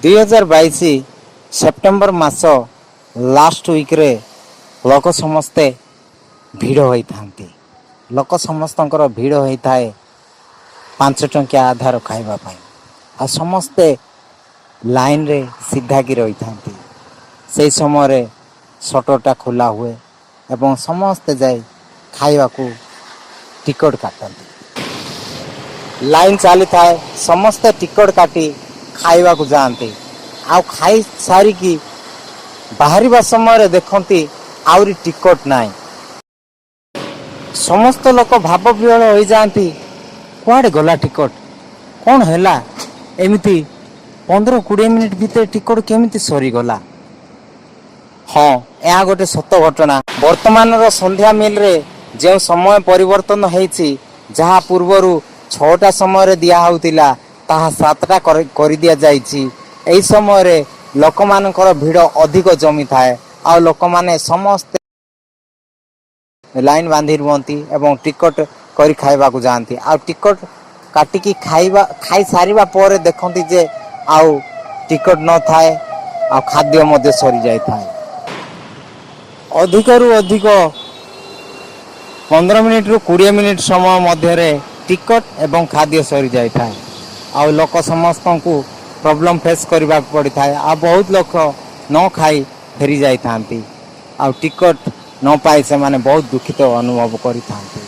2022 September मास last week रे लोक समस्ते भिड़ होता लोक समस्त भिड़ होता है 5 टंकिया आधार खावाई आ समस्ते लाइन रे सीधा की रही था से समय सटरटा खोला हुए एवं समस्ते जाए खावा को टिकट काटती लाइन चली थाए समस्ते टिकट काटी खावा को जाती आ खाई सारिकी बाहर समय देखती आउरी टिकट नाई समस्त लोक भाव विहल हो जाती कुआड़े गला टिकट कौन है एमती 15-20 मिनिट भीतर टिकट केमिति सरीगला। हाँ यह गोटे सत घटना वर्तमान संध्या मिल रे जो समय परिवर्तन होइछि जहाँ पूर्वर 6टा समय दिया होतिला ताहा 7टा कर दिया जाइछि। एई समय रे लोक मानकर भिड़ अधिक जमी थाए आ लोक माने समस्त लाइन बांधी रुहंती एवं टिकट करी खाइबा को जाती आ टिकट काटिकी खाइबा खाई सारिबा पर देखंती जे आउ टिकट न थाए आ खाद्य मध्य सरी जाय थाए। अधिकरु अधिक 15 मिनिट रु 20 मिनिट समय मध्य टिकट एवं खाद्य सरी जाय थाए आ लोक समस्त को प्रॉब्लम फेस करबा पड़ी थाए आ बहुत लोक न खाई फेरी जाई थांती आ टिकट न पाई से माने बहुत दुखित अनुभव करी थांती।